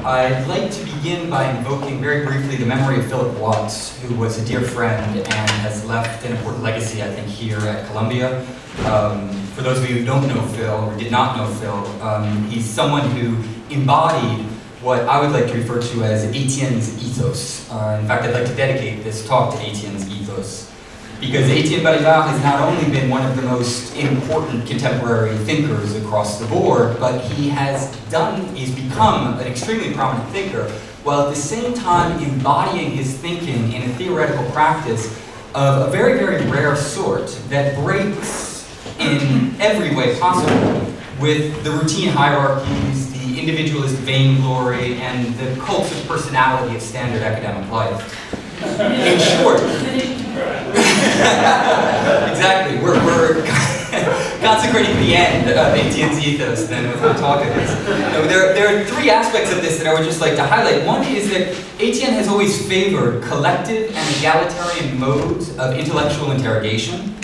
I'd like to begin by invoking very briefly the memory of Philip Watts, who was a dear friend and has left an important legacy, I think, here at Columbia. For those of you who don't know Phil, or did not know Phil, he's someone who embodied what I would like to refer to as Etienne's ethos. In fact, I'd like to dedicate this talk to Etienne's ethos, because Etienne Balibar has not only been one of the most important contemporary thinkers across the board, but he's become an extremely prominent thinker, while at the same time embodying his thinking in a theoretical practice of a very, very rare sort that breaks in every way possible with the routine hierarchies, the individualist vainglory, and the cults of personality of standard academic life. In short, exactly, we're consecrating the end of Etienne's ethos then with our talk of this. There are three aspects of this that I would just like to highlight. One is that Etienne has always favored collective and egalitarian modes of intellectual interrogation.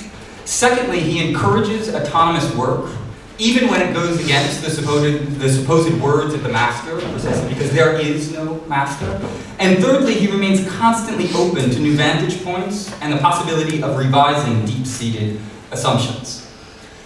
Secondly, he encourages autonomous work, even when it goes against the supposed words of the master, precisely because there is no master. And thirdly, he remains constantly open to new vantage points and the possibility of revising deep-seated assumptions.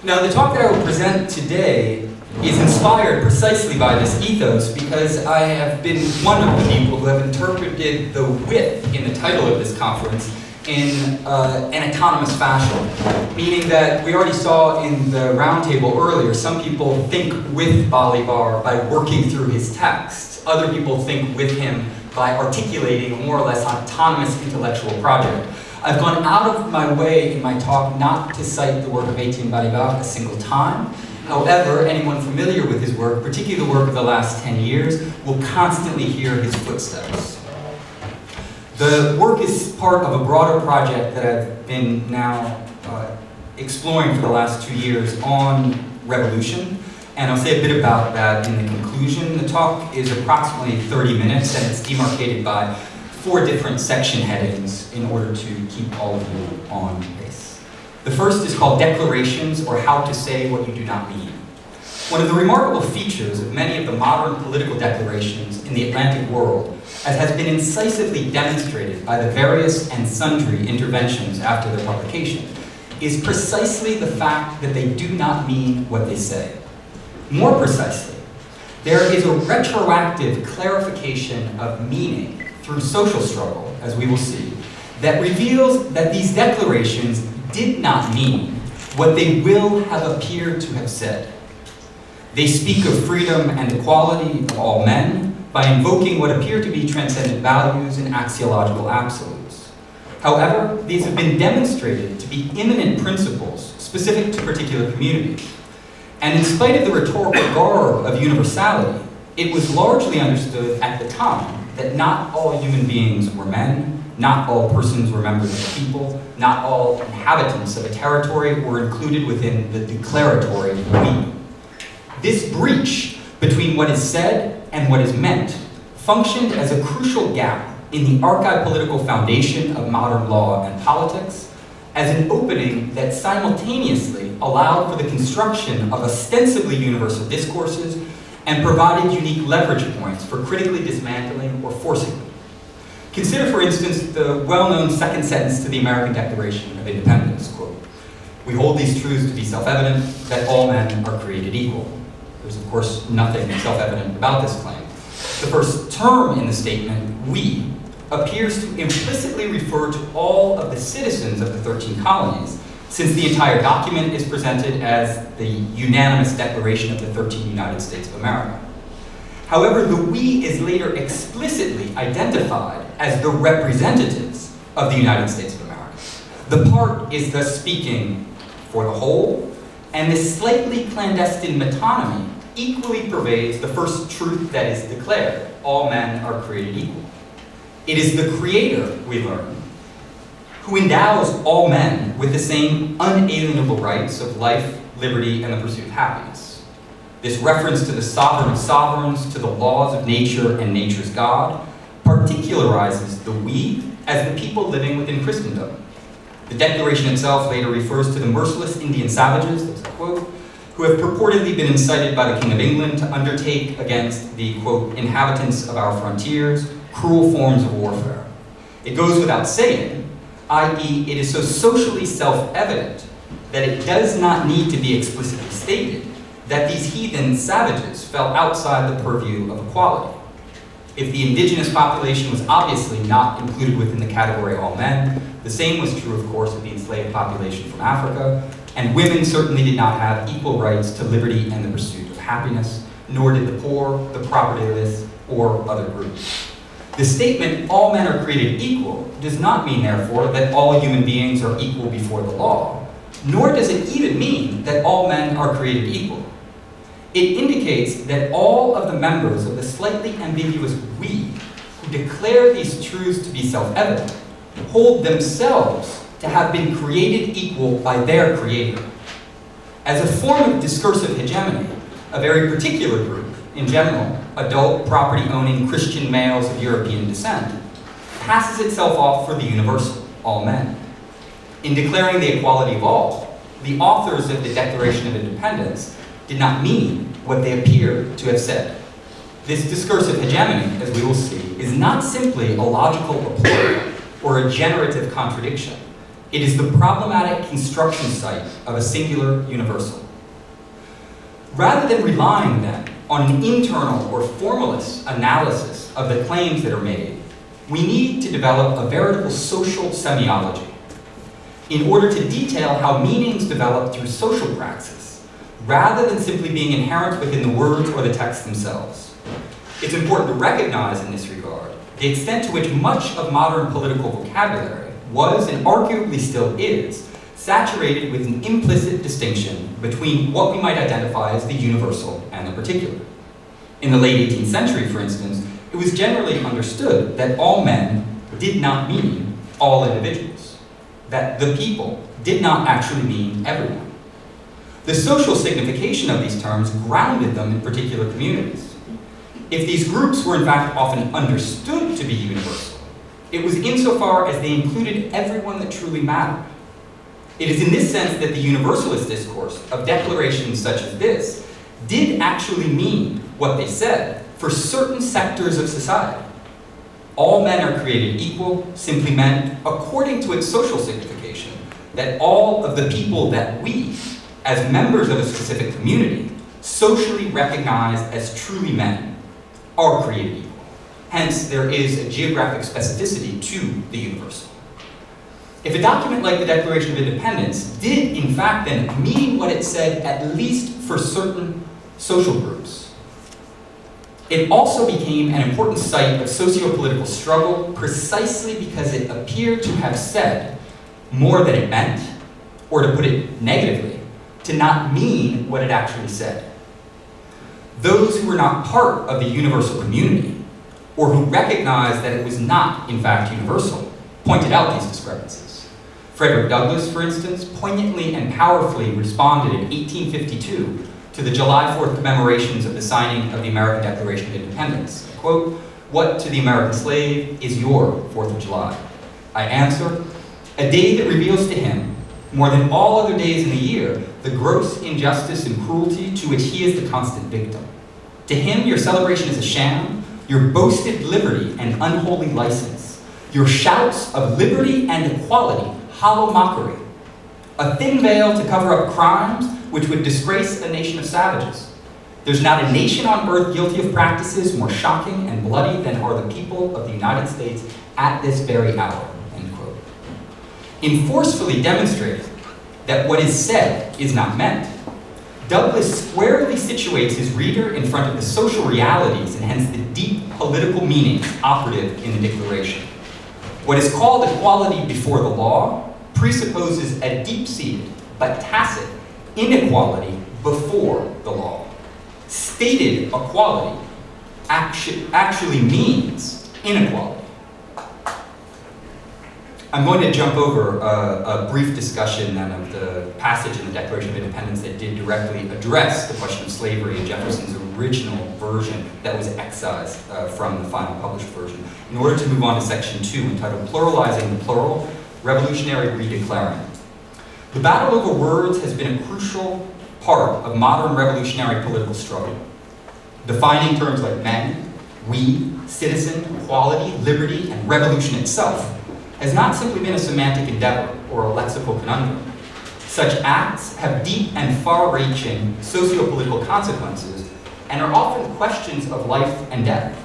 Now, the talk that I will present today is inspired precisely by this ethos because I have been one of the people who have interpreted the with in the title of this conference in an autonomous fashion, meaning that we already saw in the roundtable earlier, some people think with Balibar by working through his texts. Other people think with him by articulating a more or less autonomous intellectual project. I've gone out of my way in my talk not to cite the work of Etienne Balibar a single time. However, anyone familiar with his work, particularly the work of the last 10 years, will constantly hear his footsteps. The work is part of a broader project that I've been now exploring for the last 2 years on revolution, and I'll say a bit about that in the conclusion. The talk is approximately 30 minutes, and it's demarcated by 4 different section headings in order to keep all of you on pace. The first is called Declarations, or How to Say What You Do Not Mean. One of the remarkable features of many of the modern political declarations in the Atlantic world, as has been incisively demonstrated by the various and sundry interventions after their publication, is precisely the fact that they do not mean what they say. More precisely, there is a retroactive clarification of meaning through social struggle, as we will see, that reveals that these declarations did not mean what they will have appeared to have said. They speak of freedom and equality of all men by invoking what appear to be transcendent values and axiological absolutes. However, these have been demonstrated to be immanent principles specific to particular communities. And in spite of the rhetorical garb of universality, it was largely understood at the time that not all human beings were men, not all persons were members of a people, not all inhabitants of a territory were included within the declaratory we. This breach between what is said and what is meant functioned as a crucial gap in the archipolitical foundation of modern law and politics, as an opening that simultaneously allowed for the construction of ostensibly universal discourses and provided unique leverage points for critically dismantling or forcing them. Consider, for instance, the well-known second sentence to the American Declaration of Independence, quote, "We hold these truths to be self-evident, that all men are created equal." There's, of course, nothing self-evident about this claim. The first term in the statement, we, appears to implicitly refer to all of the citizens of the 13 colonies, since the entire document is presented as the unanimous declaration of the 13 United States of America. However, the we is later explicitly identified as the representatives of the United States of America. The part is thus speaking for the whole, and this slightly clandestine metonymy equally pervades the first truth that is declared: all men are created equal. It is the Creator, we learn, who endows all men with the same unalienable rights of life, liberty, and the pursuit of happiness. This reference to the sovereign of sovereigns, to the laws of nature and nature's God, particularizes the we as the people living within Christendom. The Declaration itself later refers to the merciless Indian savages, that's a quote, who have purportedly been incited by the King of England to undertake against the, quote, inhabitants of our frontiers, cruel forms of warfare. It goes without saying, i.e., it is so socially self-evident that it does not need to be explicitly stated that these heathen savages fell outside the purview of equality. If the indigenous population was obviously not included within the category all men, the same was true, of course, of the enslaved population from Africa, and women certainly did not have equal rights to liberty and the pursuit of happiness, nor did the poor, the propertyless, or other groups. The statement, all men are created equal, does not mean, therefore, that all human beings are equal before the law, nor does it even mean that all men are created equal. It indicates that all of the members of the slightly ambiguous we, who declare these truths to be self-evident, hold themselves to have been created equal by their creator. As a form of discursive hegemony, a very particular group, in general, adult, property-owning Christian males of European descent, passes itself off for the universal, all men. In declaring the equality of all, the authors of the Declaration of Independence did not mean what they appear to have said. This discursive hegemony, as we will see, is not simply a logical apport or a generative contradiction. It is the problematic construction site of a singular universal. Rather than relying, then, on an internal or formalist analysis of the claims that are made, we need to develop a veritable social semiology in order to detail how meanings develop through social praxis, rather than simply being inherent within the words or the text themselves. It's important to recognize in this regard the extent to which much of modern political vocabulary was, and arguably still is, saturated with an implicit distinction between what we might identify as the universal and the particular. In the late 18th century, for instance, it was generally understood that all men did not mean all individuals, that the people did not actually mean everyone. The social signification of these terms grounded them in particular communities. If these groups were in fact often understood to be universal, it was insofar as they included everyone that truly mattered. It is in this sense that the universalist discourse of declarations such as this did actually mean what they said for certain sectors of society. All men are created equal simply meant, according to its social signification, that all of the people that we, as members of a specific community, socially recognize as truly men, are created equal. Hence, there is a geographic specificity to the universal. If a document like the Declaration of Independence did, in fact, then mean what it said, at least for certain social groups, it also became an important site of socio-political struggle precisely because it appeared to have said more than it meant, or to put it negatively, to not mean what it actually said. Those who were not part of the universal community, or who recognized that it was not, in fact, universal, pointed out these discrepancies. Frederick Douglass, for instance, poignantly and powerfully responded in 1852 to the July 4th commemorations of the signing of the American Declaration of Independence. Quote, "What to the American slave is your 4th of July? I answer, a day that reveals to him, more than all other days in the year, the gross injustice and cruelty to which he is the constant victim. To him, your celebration is a sham, your boasted liberty and unholy license, your shouts of liberty and equality, hollow mockery, a thin veil to cover up crimes which would disgrace a nation of savages. There's not a nation on earth guilty of practices more shocking and bloody than are the people of the United States at this very hour," end quote. In forcefully demonstrating that what is said is not meant, Douglass squarely situates his reader in front of the social realities and hence the deep political meanings operative in the Declaration. What is called equality before the law presupposes a deep-seated but tacit inequality before the law. Stated equality actually means inequality. I'm going to jump over a brief discussion then of the passage in the Declaration of Independence that did directly address the question of slavery in Jefferson's original version that was excised from the final published version, in order to move on to section 2 entitled Pluralizing the Plural, Revolutionary Redeclaring. The battle over words has been a crucial part of modern revolutionary political struggle. Defining terms like men, we, citizen, equality, liberty, and revolution itself has not simply been a semantic endeavor or a lexical conundrum. Such acts have deep and far-reaching socio-political consequences and are often questions of life and death.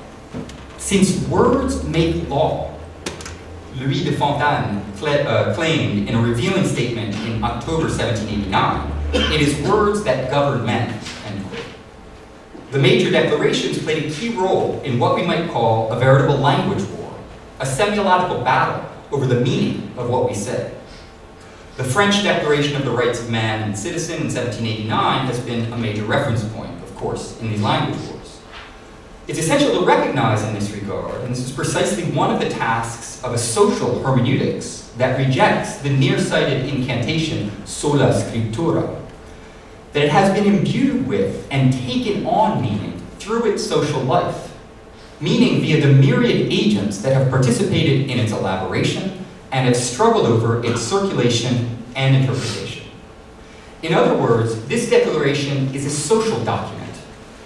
Since words make law, Louis de Fontaine claimed in a revealing statement in October 1789, it is words that govern men, end quote. The major declarations played a key role in what we might call a veritable language war, a semiological battle over the meaning of what we say. The French Declaration of the Rights of Man and Citizen in 1789 has been a major reference point, of course, in these language wars. It's essential to recognize in this regard, and this is precisely one of the tasks of a social hermeneutics that rejects the nearsighted incantation sola scriptura, that it has been imbued with and taken on meaning through its social life, meaning via the myriad agents that have participated in its elaboration and have struggled over its circulation and interpretation. In other words, this declaration is a social document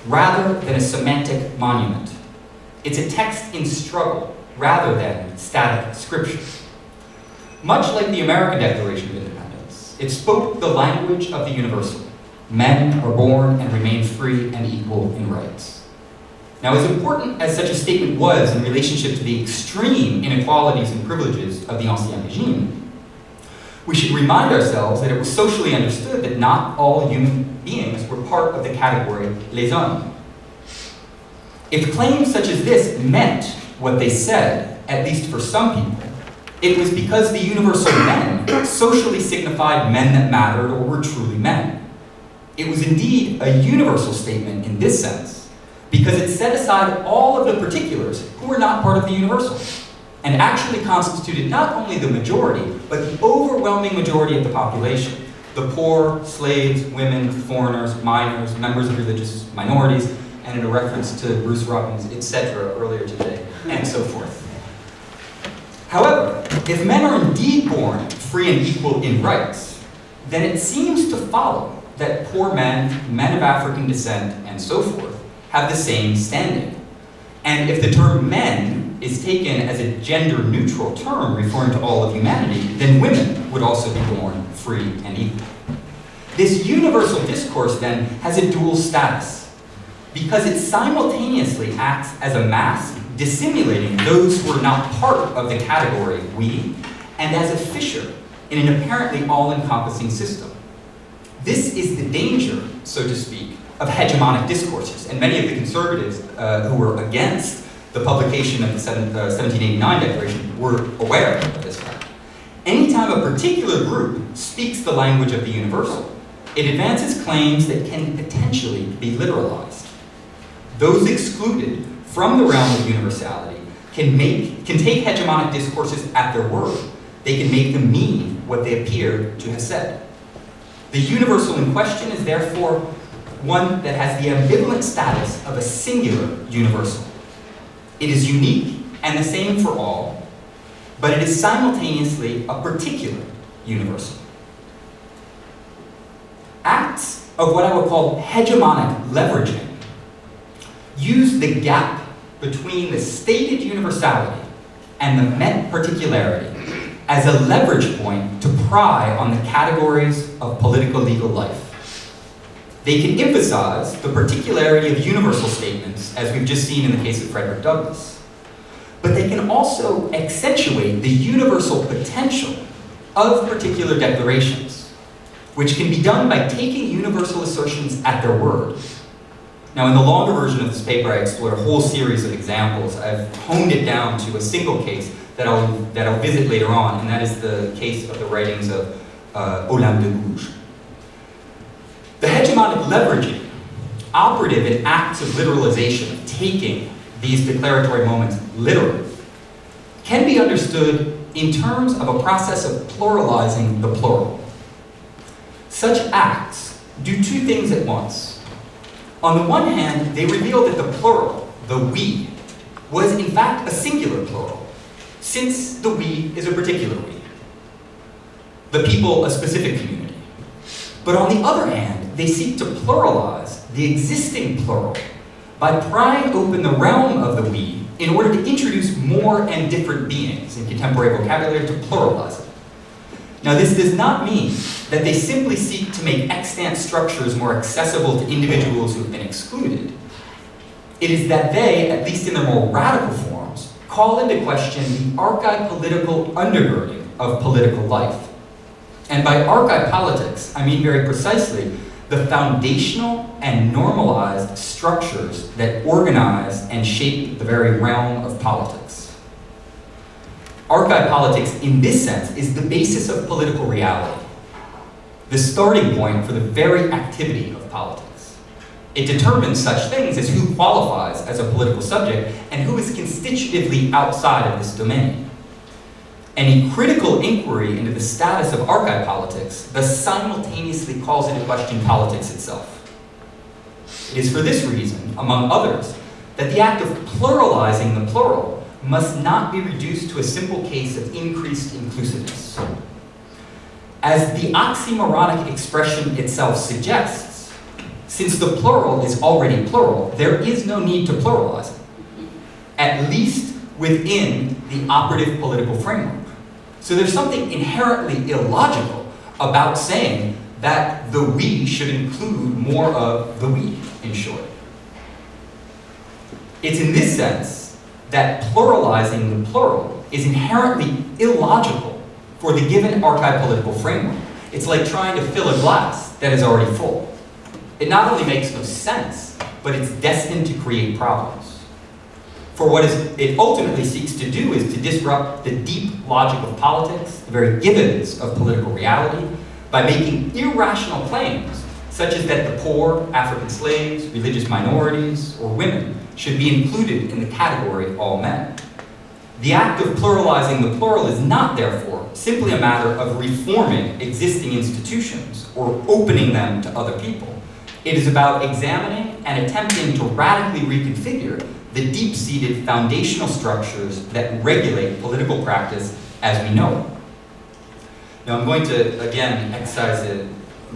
rather than a semantic monument. It's a text in struggle rather than static scripture. Much like the American Declaration of Independence, it spoke the language of the universal. Men are born and remain free and equal in rights. Now, as important as such a statement was in relationship to the extreme inequalities and privileges of the Ancien Régime, we should remind ourselves that it was socially understood that not all human beings were part of the category les hommes. If claims such as this meant what they said, at least for some people, it was because the universal men socially signified men that mattered or were truly men. It was indeed a universal statement in this sense, because it set aside all of the particulars who were not part of the universal, and actually constituted not only the majority, but the overwhelming majority of the population. The poor, slaves, women, foreigners, minors, members of religious minorities, and in a reference to Bruce Robbins, etc. earlier today, and so forth. However, if men are indeed born free and equal in rights, then it seems to follow that poor men, men of African descent, and so forth, have the same standing. And if the term men is taken as a gender-neutral term referring to all of humanity, then women would also be born free and equal. This universal discourse, then, has a dual status, because it simultaneously acts as a mask dissimulating those who are not part of the category we, and as a fissure in an apparently all-encompassing system. This is the danger, so to speak, of hegemonic discourses, and many of the conservatives who were against the publication of the 1789 Declaration were aware of this fact. Anytime a particular group speaks the language of the universal, it advances claims that can potentially be literalized. Those excluded from the realm of universality can take hegemonic discourses at their word. They can make them mean what they appear to have said. The universal in question is therefore one that has the ambivalent status of a singular universal. It is unique and the same for all, but it is simultaneously a particular universal. Acts of what I would call hegemonic leveraging use the gap between the stated universality and the meant particularity as a leverage point to pry on the categories of political legal life. They can emphasize the particularity of universal statements, as we've just seen in the case of Frederick Douglass. But they can also accentuate the universal potential of particular declarations, which can be done by taking universal assertions at their word. Now, in the longer version of this paper, I explore a whole series of examples. I've honed it down to a single case that I'll visit later on, and that is the case of the writings of Olympe de Gouges. The hegemonic leveraging, operative in acts of literalization, taking these declaratory moments literally, can be understood in terms of a process of pluralizing the plural. Such acts do two things at once. On the one hand, they reveal that the plural, the we, was in fact a singular plural, since the we is a particular we, the people a specific community. But on the other hand, they seek to pluralize the existing plural by prying open the realm of the we in order to introduce more and different beings in contemporary vocabulary to pluralize it. Now, this does not mean that they simply seek to make extant structures more accessible to individuals who have been excluded. It is that they, at least in their more radical forms, call into question the archi-political undergirding of political life. And by archi-politics, I mean very precisely the foundational and normalized structures that organize and shape the very realm of politics. Archi-politics, in this sense, is the basis of political reality, the starting point for the very activity of politics. It determines such things as who qualifies as a political subject and who is constitutively outside of this domain. Any critical inquiry into the status of archi-politics thus simultaneously calls into question politics itself. It is for this reason, among others, that the act of pluralizing the plural must not be reduced to a simple case of increased inclusiveness. As the oxymoronic expression itself suggests, since the plural is already plural, there is no need to pluralize it, at least within the operative political framework. So there's something inherently illogical about saying that the we should include more of the we, in short. It's in this sense that pluralizing the plural is inherently illogical for the given archi-political framework. It's like trying to fill a glass that is already full. It not only makes no sense, but it's destined to create problems. For what it ultimately seeks to do is to disrupt the deep logic of politics, the very givens of political reality, by making irrational claims, such as that the poor, African slaves, religious minorities, or women should be included in the category all men. The act of pluralizing the plural is not, therefore, simply a matter of reforming existing institutions or opening them to other people. It is about examining and attempting to radically reconfigure the deep-seated foundational structures that regulate political practice as we know it. Now, I'm going to, again, exercise a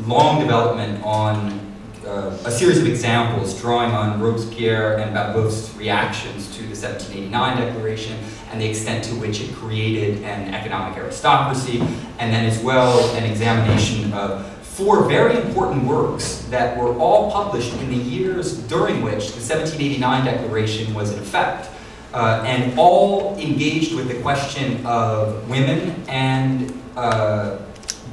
long development on a series of examples drawing on Robespierre and Babeuf's reactions to the 1789 Declaration and the extent to which it created an economic aristocracy, and then as well an examination of 4 very important works that were all published in the years during which the 1789 Declaration was in effect, and all engaged with the question of women and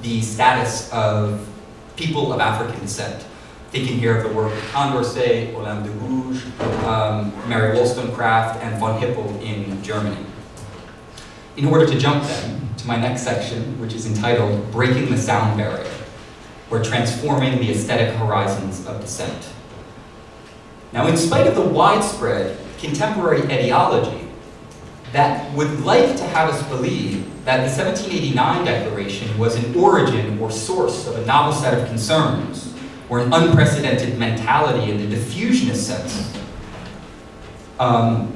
the status of people of African descent. Thinking here of the work of Condorcet, Olympe de Gouges, Mary Wollstonecraft, and von Hippel in Germany. In order to jump then to my next section, which is entitled Breaking the Sound Barrier, or Transforming the Aesthetic Horizons of Dissent. Now, in spite of the widespread contemporary ideology that would like to have us believe that the 1789 Declaration was an origin or source of a novel set of concerns, or an unprecedented mentality in the diffusionist sense, I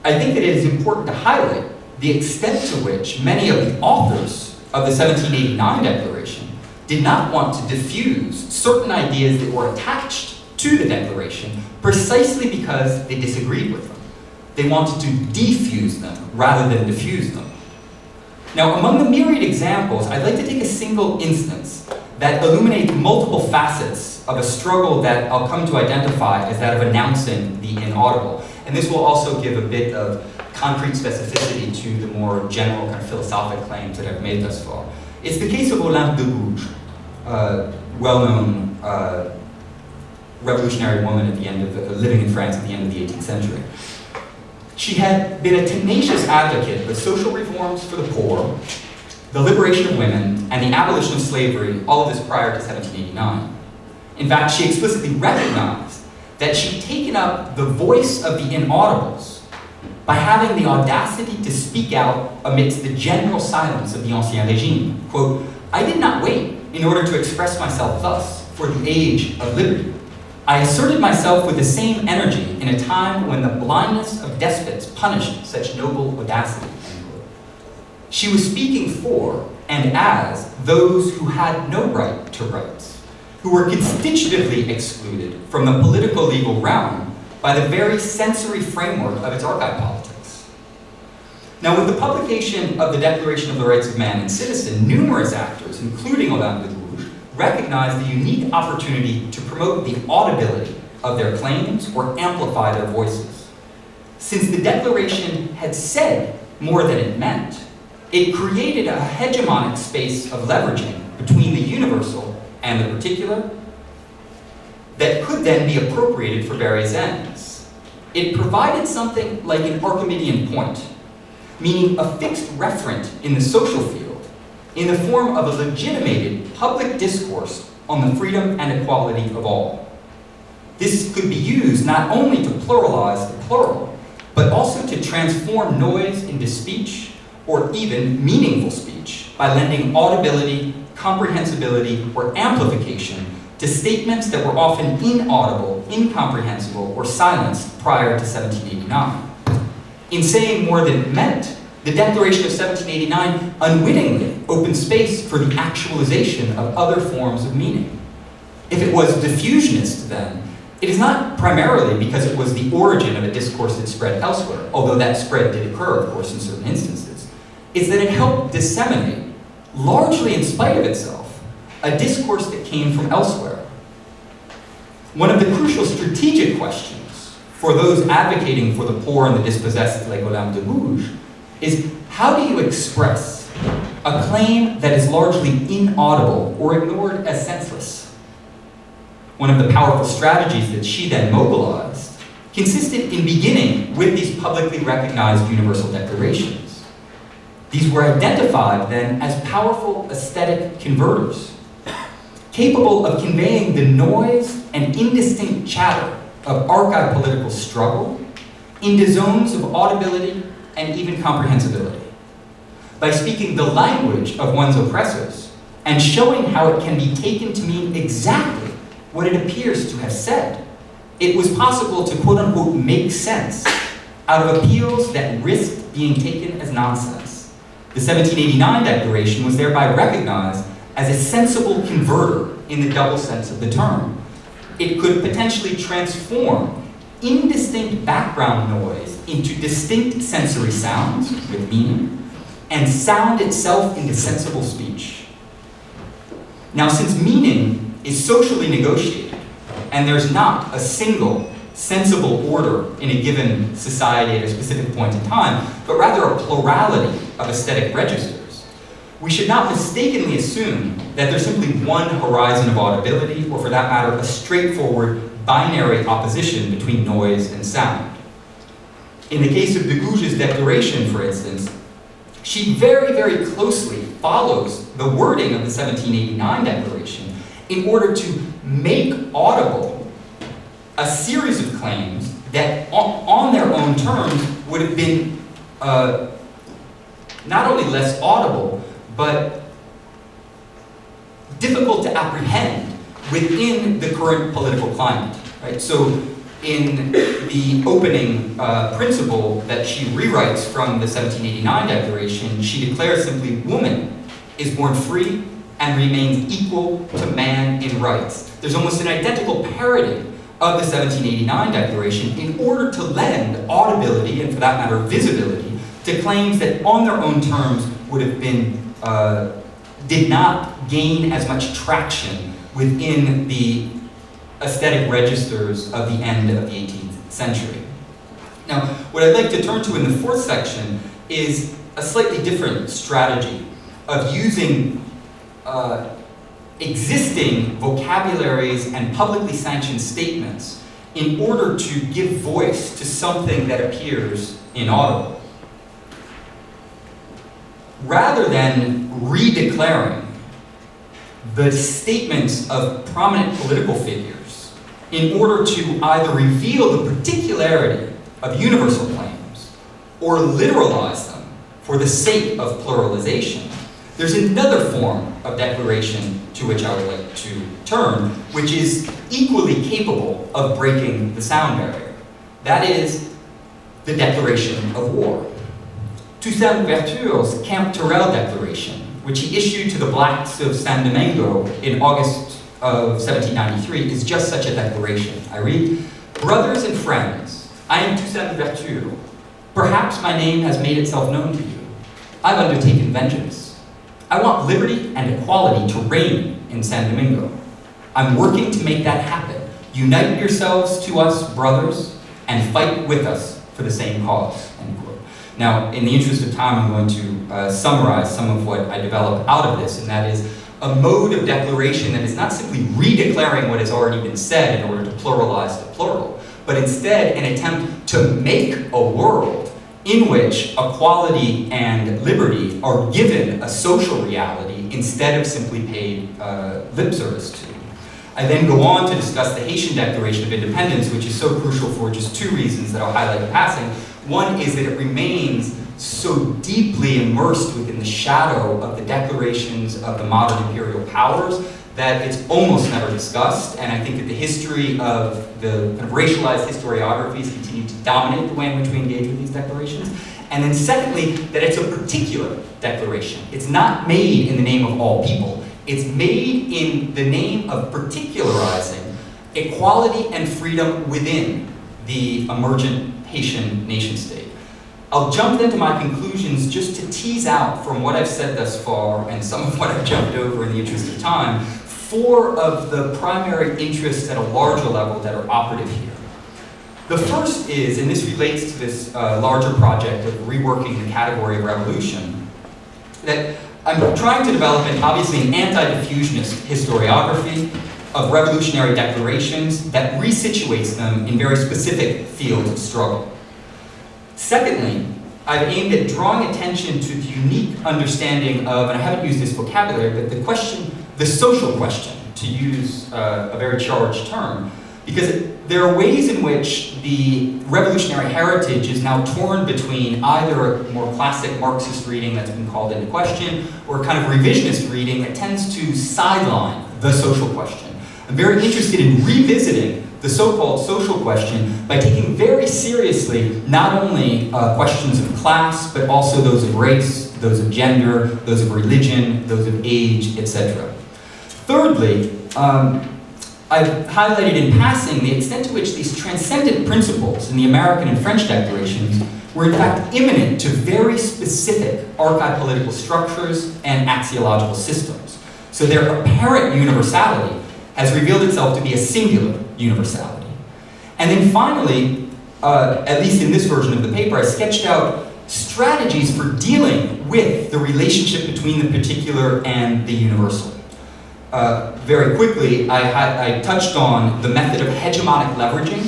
think that it is important to highlight the extent to which many of the authors of the 1789 Declaration did not want to diffuse certain ideas that were attached to the Declaration precisely because they disagreed with them. They wanted to defuse them rather than diffuse them. Now, among the myriad examples, I'd like to take a single instance that illuminates multiple facets of a struggle that I'll come to identify as that of announcing the inaudible. And this will also give a bit of concrete specificity to the more general kind of philosophic claims that I've made thus far. It's the case of Olympe de Gouges, well-known revolutionary woman at the end of living in France at the end of the 18th century. She had been a tenacious advocate of social reforms for the poor, the liberation of women, and the abolition of slavery, all of this prior to 1789. In fact, she explicitly recognized that she'd taken up the voice of the inaudibles by having the audacity to speak out amidst the general silence of the Ancien Régime. Quote, "I did not wait in order to express myself thus for the age of liberty. I asserted myself with the same energy in a time when the blindness of despots punished such noble audacity." She was speaking for and as those who had no right to rights, who were constitutively excluded from the political legal realm by the very sensory framework of its archive politics. Now, with the publication of the Declaration of the Rights of Man and Citizen, numerous actors, including Olympe de Gouges, recognized the unique opportunity to promote the audibility of their claims or amplify their voices. Since the Declaration had said more than it meant, it created a hegemonic space of leveraging between the universal and the particular that could then be appropriated for various ends. It provided something like an Archimedean point, meaning a fixed referent in the social field in the form of a legitimated public discourse on the freedom and equality of all. This could be used not only to pluralize the plural, but also to transform noise into speech, or even meaningful speech, by lending audibility, comprehensibility, or amplification to statements that were often inaudible, incomprehensible, or silenced prior to 1789. In saying more than it meant, the Declaration of 1789 unwittingly opened space for the actualization of other forms of meaning. If it was diffusionist then, it is not primarily because it was the origin of a discourse that spread elsewhere, although that spread did occur, of course, in certain instances. It's that it helped disseminate, largely in spite of itself, a discourse that came from elsewhere. One of the crucial strategic questions for those advocating for the poor and the dispossessed like Olympe de Gouges is, how do you express a claim that is largely inaudible or ignored as senseless? One of the powerful strategies that she then mobilized consisted in beginning with these publicly recognized universal declarations. These were identified then as powerful aesthetic converters, capable of conveying the noise and indistinct chatter of archive political struggle into zones of audibility and even comprehensibility. By speaking the language of one's oppressors and showing how it can be taken to mean exactly what it appears to have said, it was possible to quote-unquote make sense out of appeals that risked being taken as nonsense. The 1789 Declaration was thereby recognized as a sensible converter in the double sense of the term. It could potentially transform indistinct background noise into distinct sensory sounds with meaning, and sound itself into sensible speech. Now, since meaning is socially negotiated, and there's not a single sensible order in a given society at a specific point in time, but rather a plurality of aesthetic registers, we should not mistakenly assume that there's simply one horizon of audibility, or for that matter, a straightforward binary opposition between noise and sound. In the case of de Gouges' declaration, for instance, she very, very closely follows the wording of the 1789 Declaration in order to make audible a series of claims that on their own terms would have been not only less audible, but difficult to apprehend within the current political climate, right? So in the opening principle that she rewrites from the 1789 Declaration, she declares simply, woman is born free and remains equal to man in rights. There's almost an identical parody of the 1789 Declaration in order to lend audibility, and for that matter, visibility, to claims that on their own terms would have been, did not gain as much traction within the aesthetic registers of the end of the 18th century. Now, what I'd like to turn to in the fourth section is a slightly different strategy of using existing vocabularies and publicly sanctioned statements in order to give voice to something that appears inaudible. Rather than redeclaring the statements of prominent political figures in order to either reveal the particularity of universal claims or literalize them for the sake of pluralization, there's another form of declaration to which I would like to turn, which is equally capable of breaking the sound barrier. That is the declaration of war. Toussaint Louverture's Camp Tourelle Declaration, which he issued to the blacks of San Domingo in August of 1793 is just such a declaration. I read, "Brothers and friends, I am Toussaint Louverture. Perhaps my name has made itself known to you. I've undertaken vengeance. I want liberty and equality to reign in San Domingo. I'm working to make that happen. Unite yourselves to us, brothers, and fight with us for the same cause." End quote. Now, in the interest of time, I'm going to summarize some of what I develop out of this, and that is a mode of declaration that is not simply redeclaring what has already been said in order to pluralize the plural, but instead an attempt to make a world in which equality and liberty are given a social reality instead of simply paid lip service to. I then go on to discuss the Haitian Declaration of Independence, which is so crucial for just two reasons that I'll highlight in passing. One is that it remains so deeply immersed within the shadow of the declarations of the modern imperial powers that it's almost never discussed, and I think that the history of the kind of racialized historiographies continue to dominate the way in which we engage with these declarations. And then secondly, that it's a particular declaration. It's not made in the name of all people. It's made in the name of particularizing equality and freedom within the emergent Haitian nation state. I'll jump into my conclusions just to tease out from what I've said thus far and some of what I've jumped over in the interest of time, four of the primary interests at a larger level that are operative here. The first is, and this relates to this larger project of reworking the category of revolution, that I'm trying to develop obviously an anti-diffusionist historiography of revolutionary declarations that resituates them in very specific fields of struggle. Secondly, I've aimed at drawing attention to the unique understanding of, and I haven't used this vocabulary, but the social question, to use a very charged term, because there are ways in which the revolutionary heritage is now torn between either a more classic Marxist reading that's been called into question, or a kind of revisionist reading that tends to sideline the social question. I'm very interested in revisiting the so-called social question by taking very seriously not only questions of class, but also those of race, those of gender, those of religion, those of age, etc. Thirdly, I've highlighted in passing the extent to which these transcendent principles in the American and French declarations were in fact immanent to very specific archive political structures and axiological systems. So their apparent universality has revealed itself to be a singular universality. And then finally, at least in this version of the paper, I sketched out strategies for dealing with the relationship between the particular and the universal. Very quickly, I touched on the method of hegemonic leveraging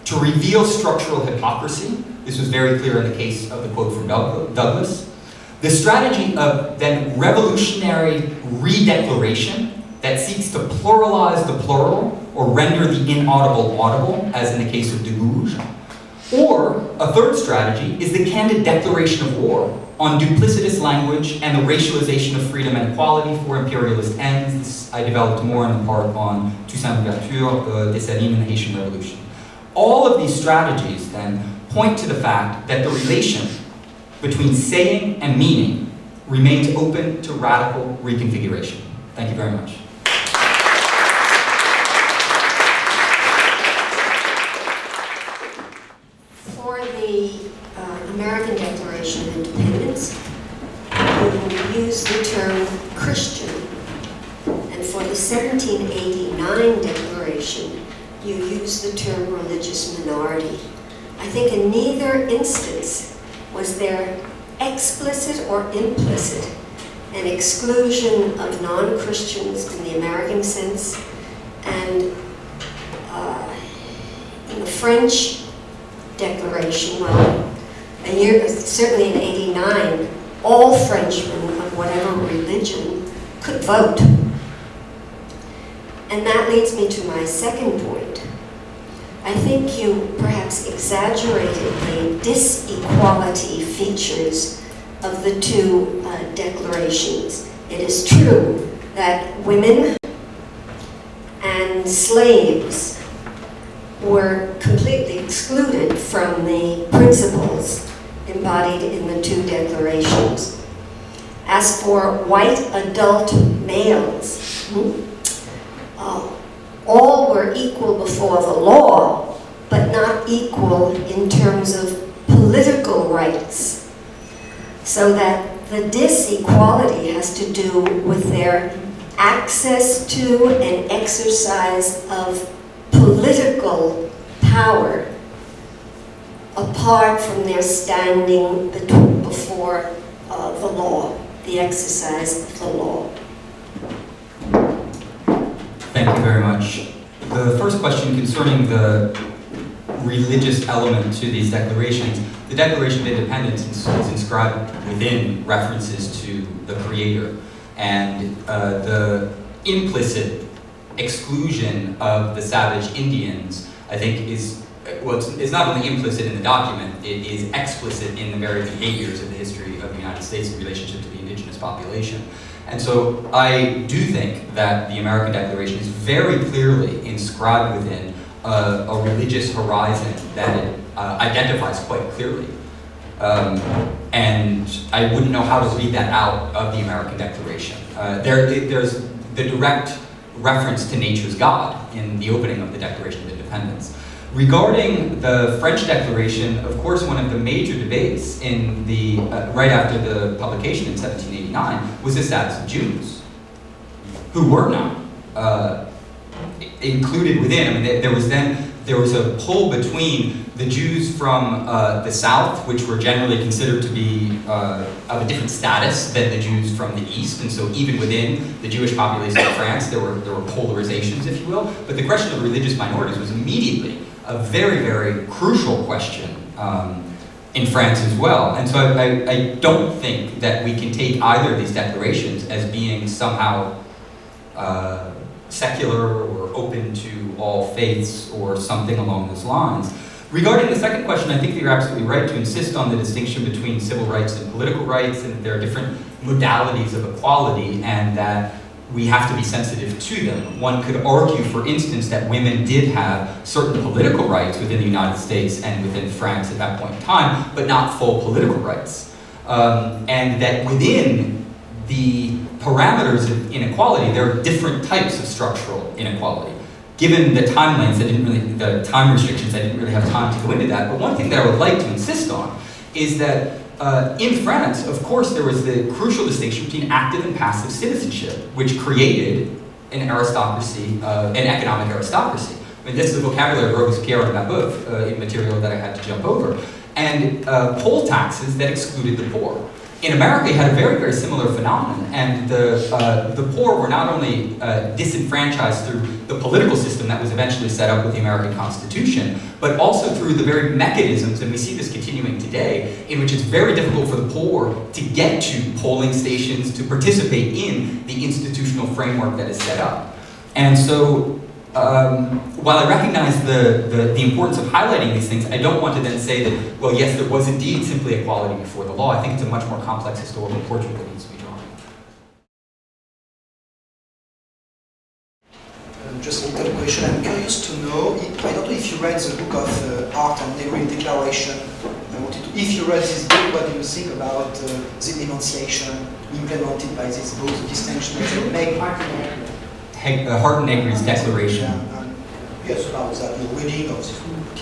to reveal structural hypocrisy. This was very clear in the case of the quote from Douglas. The strategy of then revolutionary redeclaration that seeks to pluralize the plural or render the inaudible audible, as in the case of de Gouges. Or a third strategy is the candid declaration of war on duplicitous language and the racialization of freedom and equality for imperialist ends. This I developed more in the part on Toussaint Louverture, Dessalines, and the Haitian Revolution. All of these strategies then point to the fact that the relation between saying and meaning remains open to radical reconfiguration. Thank you very much. For the American Declaration of Independence, you use the term Christian, and for the 1789 Declaration, you use the term religious minority. I think in neither instance was there explicit or implicit an exclusion of non-Christians in the American sense, and in the French Declaration, well, certainly in '89, all Frenchmen of whatever religion could vote. And that leads me to my second point. I think you perhaps exaggerated the disequality features of the two declarations. It is true that women and slaves were completely excluded from the principles embodied in the two declarations. As for white adult males, all were equal before the law, but not equal in terms of political rights. So that the disequality has to do with their access to and exercise of political power apart from their standing before the law, the exercise of the law. Thank you very much. The first question concerning the religious element to these declarations, the Declaration of Independence is inscribed within references to the Creator, and the implicit exclusion of the savage Indians, I think, is, well, it's not only implicit in the document, it is explicit in the very behaviors of the history of the United States in relationship to the indigenous population. And so I do think that the American Declaration is very clearly inscribed within a religious horizon that it identifies quite clearly. And I wouldn't know how to read that out of the American Declaration. There's the direct reference to nature's God in the opening of the Declaration of Independence. Regarding the French Declaration, of course, one of the major debates in the right after the publication in 1789 was the status of Jews, who were not included within. I mean, there was a pull between the Jews from the South, which were generally considered to be of a different status than the Jews from the East, and so even within the Jewish population of France, there were polarizations, if you will. But the question of religious minorities was immediately a very, very crucial question in France as well. And so I don't think that we can take either of these declarations as being somehow secular or open to all faiths or something along those lines. Regarding the second question, I think that you're absolutely right to insist on the distinction between civil rights and political rights, and that there are different modalities of equality, and that we have to be sensitive to them. One could argue, for instance, that women did have certain political rights within the United States and within France at that point in time, but not full political rights. And that within the parameters of inequality, there are different types of structural inequality. Given the timelines, the time restrictions, I didn't really have time to go into that. But one thing that I would like to insist on is that in France, of course, there was the crucial distinction between active and passive citizenship, which created an aristocracy, an economic aristocracy. I mean, this is the vocabulary of Robespierre and Babeuf in material that I had to jump over. And poll taxes that excluded the poor. In America, you had a very, very similar phenomenon, and the poor were not only disenfranchised through the political system that was eventually set up with the American Constitution, but also through the very mechanisms, and we see this continuing today, in which it's very difficult for the poor to get to polling stations, to participate in the institutional framework that is set up. And so, while I recognize the importance of highlighting these things, I don't want to then say that, well, yes, there was indeed simply equality before the law. I think it's a much more complex historical portrait that needs to be drawn. Just a question. I'm curious to know, I don't know if you read the book of Art and Negri Declaration. If you read this book, what do you think about the enunciation implemented by this book, the distinction that they make? Hart and Negri's Declaration. Yes, about that, the reading of this book.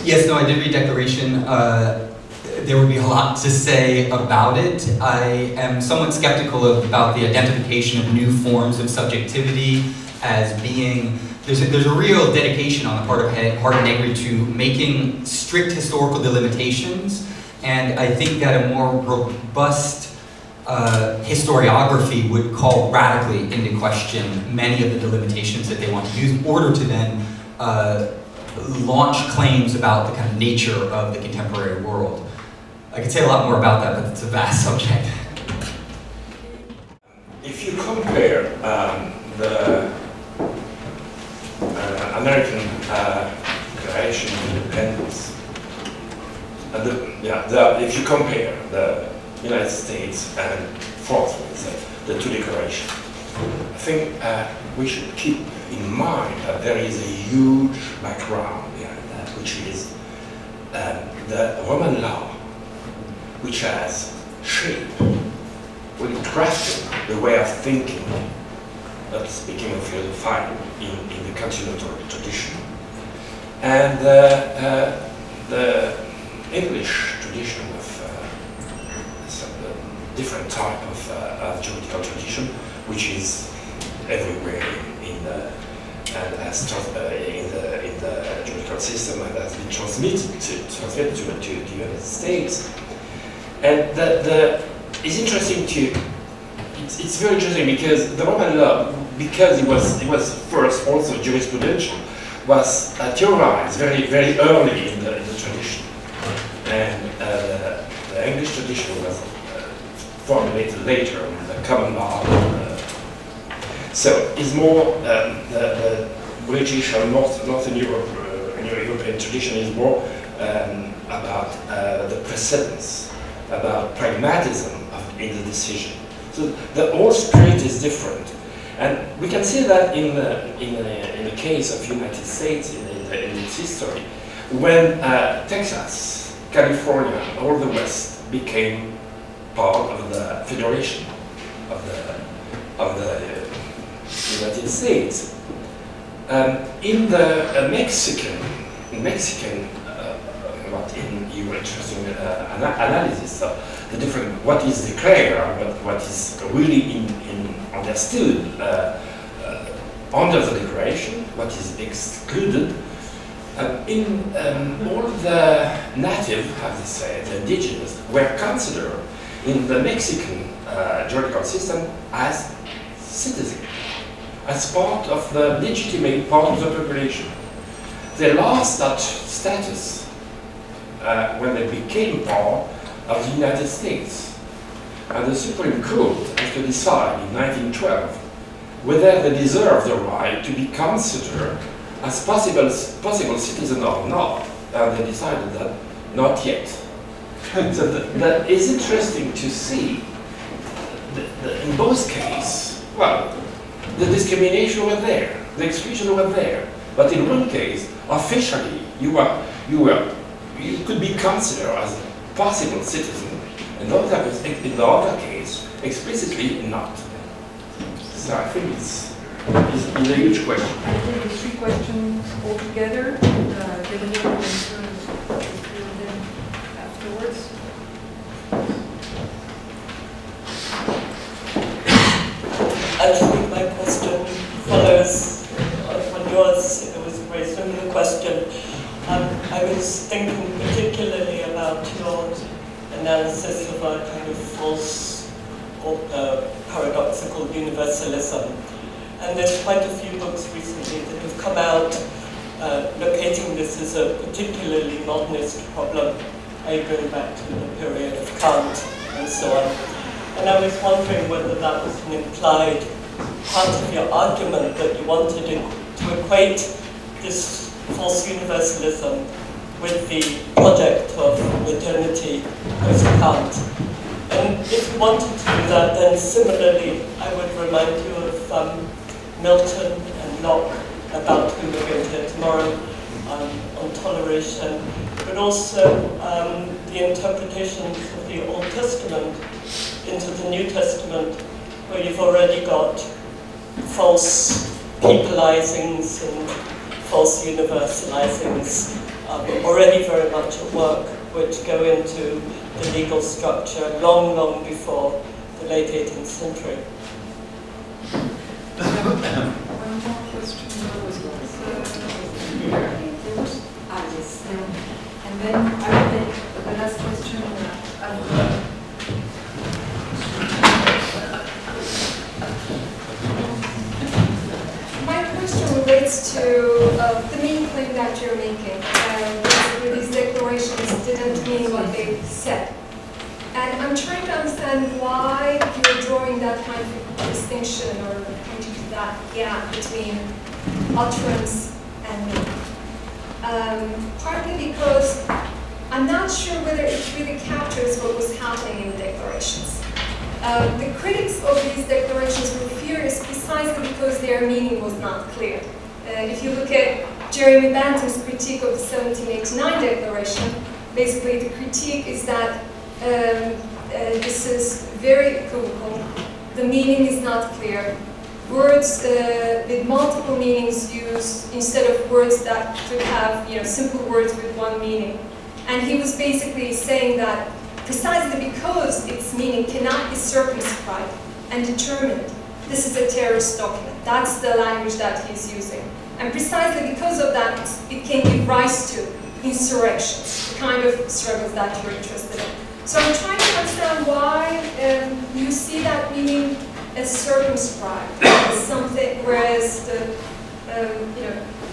Yes, no, I did read Declaration. There would be a lot to say about it. I am somewhat skeptical about the identification of new forms of subjectivity as being, there's a real dedication on the part of Hart and Negri to making strict historical delimitations, and I think that a more robust historiography would call radically into question many of the delimitations that they want to use in order to then launch claims about the kind of nature of the contemporary world. I could say a lot more about that, but it's a vast subject. If you compare the American Declaration of Independence, if you compare the United States and France, the two declarations, I think we should keep in mind that there is a huge background behind that, which is the Roman law, which has shaped, really crafted the way of thinking but speaking of philosophie in the continental tradition. And the English tradition of some different type of juridical tradition, which is everywhere in the juridical system and has been transmitted to the United States. And it's interesting it's very interesting because the Roman law, because it was first also jurisprudential, was theorized very early in the tradition, and the English tradition was formulated later in the common law. So it's more the British or Northern Europe, European tradition is more about the precedence, about pragmatism in the decision. So the whole spirit is different, and we can see that in the case of United States in its history, when Texas, California, all the West became part of the federation of the United States. In the Mexican, you were interesting analysis of the different, what is declared, what is really understood under the declaration, what is excluded. In all the native, as they say, the indigenous, were considered in the Mexican juridical system as citizens, as part of the legitimate part of the population. They lost that status when they became part of the United States. And the Supreme Court has to decide in 1912 whether they deserve the right to be considered as possible citizen or not. And they decided that not yet. So that is interesting to see. In both cases, well, the discrimination was there, the exclusion was there. But in one case, officially, you could be considered as a possible citizen. In the other case, explicitly not. So I think it's a huge question. I think the three questions all together, Gabriel will answer the three of them afterwards. Actually, my question follows on yours. It was a very similar question. I was thinking particularly about your analysis of a kind of false or paradoxical universalism. And there's quite a few books recently that have come out locating this as a particularly modernist problem, going back to the period of Kant and so on. And I was wondering whether that was an implied part of your argument, that you wanted to equate this false universalism with the project of modernity post-Kant. And if you wanted to do that, then similarly, I would remind you of Milton and Locke, about whom we're going to hear tomorrow, on toleration, but also the interpretations of the Old Testament into the New Testament, where you've already got false peopleizings and false universalizings already very much at work, which go into the legal structure long, long before the late 18th century. One more question. Yes. And then I will take the last question. My question relates to the main claim that you're making. Basically, these declarations didn't mean what they said. And I'm trying to understand why you're drawing that kind of distinction or pointing to that gap between utterance and meaning. Partly because I'm not sure whether it really captures what was happening in the declarations. The critics of these declarations were furious precisely because their meaning was not clear. If you look at Jeremy Bentham's critique of the 1789 declaration, basically the critique is that this is very equivocal, the meaning is not clear, words with multiple meanings used instead of words that could have, simple words with one meaning. And he was basically saying that precisely because its meaning cannot be circumscribed and determined, this is a terrorist document. That's the language that he's using. And precisely because of that, it can give rise to insurrections, the kind of struggles that you're interested in. So I'm trying to understand why you see that meaning as circumscribed, as something, whereas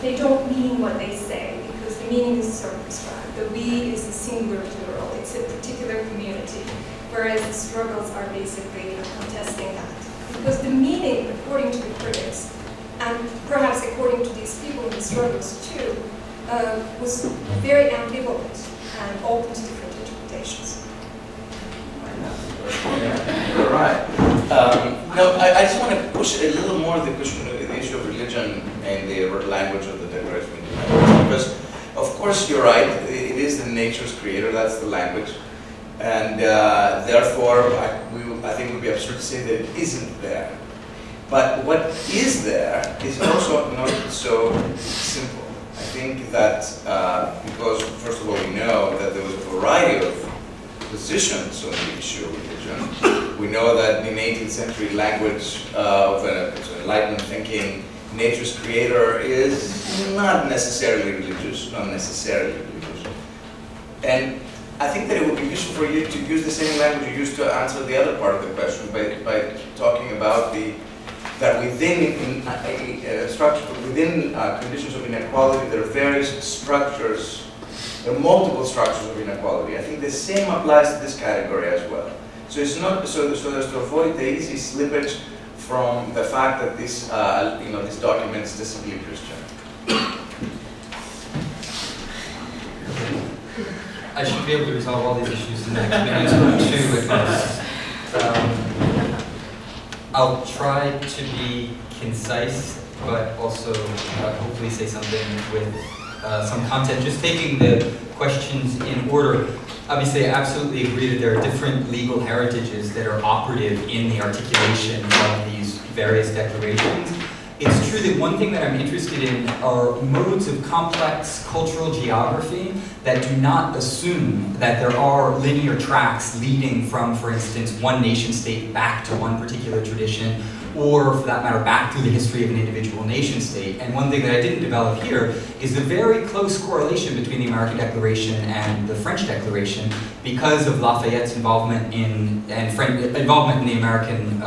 they don't mean what they say, because the meaning is circumscribed. The we is a singular plural, it's a particular community, whereas the struggles are basically contesting that. Because the meaning, according to the critics, and perhaps according to these people in the struggles too, was very ambivalent and open to different interpretations. You're right. No, I just want to push a little more the issue of religion and the language of the Declaration of Independence, because, of course, you're right. It is the nature's creator. That's the language, and therefore, I think it would be absurd to say that it isn't there. But what is there is also not so simple. I think that because, first of all, we know that there was a variety of positions on the issue of religion. We know that in 18th century language of Enlightenment thinking, nature's creator is not necessarily religious, And I think that it would be useful for you to use the same language you used to answer the other part of the question by talking about that within conditions of inequality, there are various structures. There are multiple structures of inequality. I think the same applies to this category as well. So it's not so as to avoid the easy slippage from the fact that this this document is distinctly Christian. I should be able to resolve all these issues in the next minute or two because I'll try to be concise, but also hopefully say something with some content. Just taking the questions in order. Obviously, I absolutely agree that there are different legal heritages that are operative in the articulation of these various declarations. It's true that one thing that I'm interested in are modes of complex cultural geography that do not assume that there are linear tracks leading from, for instance, one nation state back to one particular tradition, or for that matter, back through the history of an individual nation state. And one thing that I didn't develop here is the very close correlation between the American Declaration and the French Declaration because of Lafayette's involvement in the American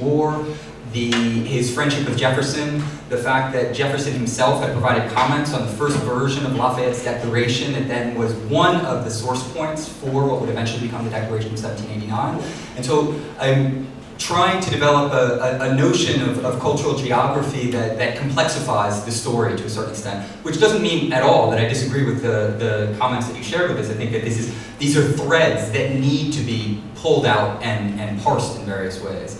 War, his friendship with Jefferson, the fact that Jefferson himself had provided comments on the first version of Lafayette's declaration that then was one of the source points for what would eventually become the Declaration of 1789. And so I'm trying to develop a notion of cultural geography that complexifies the story to a certain extent, which doesn't mean at all that I disagree with the comments that you shared with us. I think that these are threads that need to be pulled out and parsed in various ways.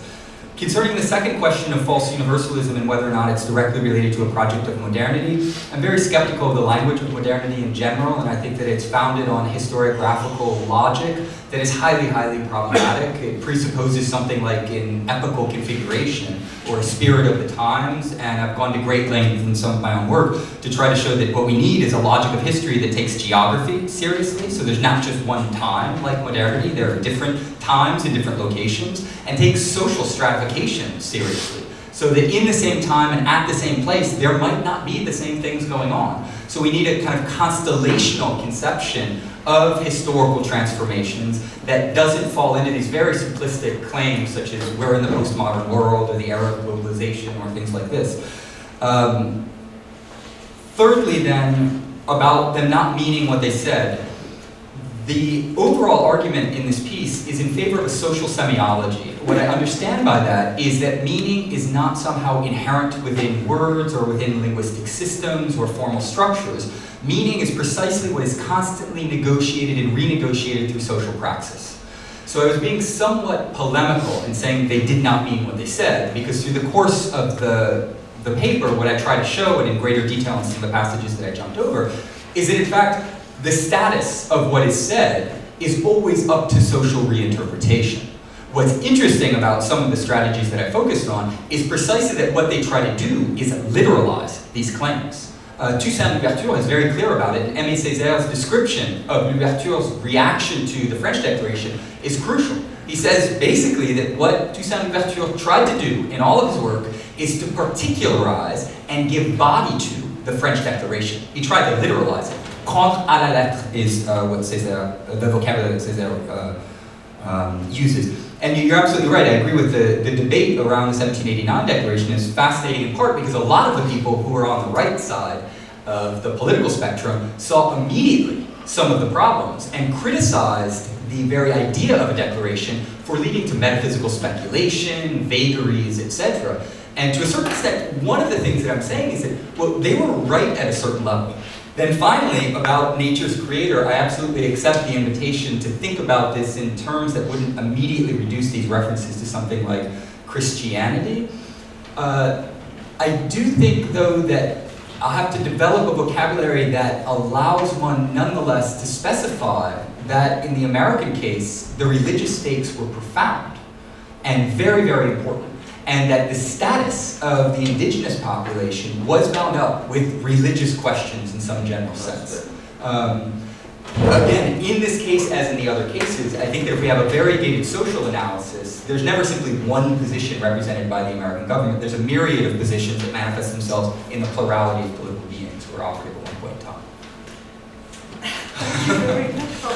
Concerning the second question of false universalism and whether or not it's directly related to a project of modernity, I'm very skeptical of the language of modernity in general, and I think that it's founded on historiographical logic that is highly, highly problematic. It presupposes something like an epical configuration or a spirit of the times, and I've gone to great lengths in some of my own work to try to show that what we need is a logic of history that takes geography seriously, so there's not just one time like modernity, there are different times in different locations, and takes social stratification seriously, so that in the same time and at the same place, there might not be the same things going on. So we need a kind of constellational conception of historical transformations that doesn't fall into these very simplistic claims such as we're in the postmodern world or the era of globalization or things like this. Thirdly then, about them not meaning what they said, the overall argument in this piece is in favor of a social semiology. What I understand by that is that meaning is not somehow inherent within words or within linguistic systems or formal structures. Meaning is precisely what is constantly negotiated and renegotiated through social praxis. So I was being somewhat polemical in saying they did not mean what they said, because through the course of the paper, what I try to show, and in greater detail in some of the passages that I jumped over, is that in fact, the status of what is said is always up to social reinterpretation. What's interesting about some of the strategies that I focused on is precisely that what they try to do is literalize these claims. Toussaint Louverture is very clear about it, and Aimé Césaire's description of Louverture's reaction to the French Declaration is crucial. He says basically that what Toussaint Louverture tried to do in all of his work is to particularize and give body to the French Declaration. He tried to literalize it. Contre à la lettre is what Césaire, the vocabulary that Césaire uses. And you're absolutely right, I agree with the debate around the 1789 Declaration is fascinating in part because a lot of the people who are on the right side of the political spectrum saw immediately some of the problems and criticized the very idea of a declaration for leading to metaphysical speculation, vagaries, etc. And to a certain extent, one of the things that I'm saying is that, well, they were right at a certain level. Then finally, about nature's creator, I absolutely accept the invitation to think about this in terms that wouldn't immediately reduce these references to something like Christianity. I do think, though, that I'll have to develop a vocabulary that allows one nonetheless to specify that in the American case, the religious stakes were profound and very, very important. And that the status of the indigenous population was bound up with religious questions in some general sense. Again, in this case, as in the other cases, I think that if we have a variegated social analysis, there's never simply one position represented by the American government. There's a myriad of positions that manifest themselves in the plurality of political beings who are operating at one point in time. Thank you very much for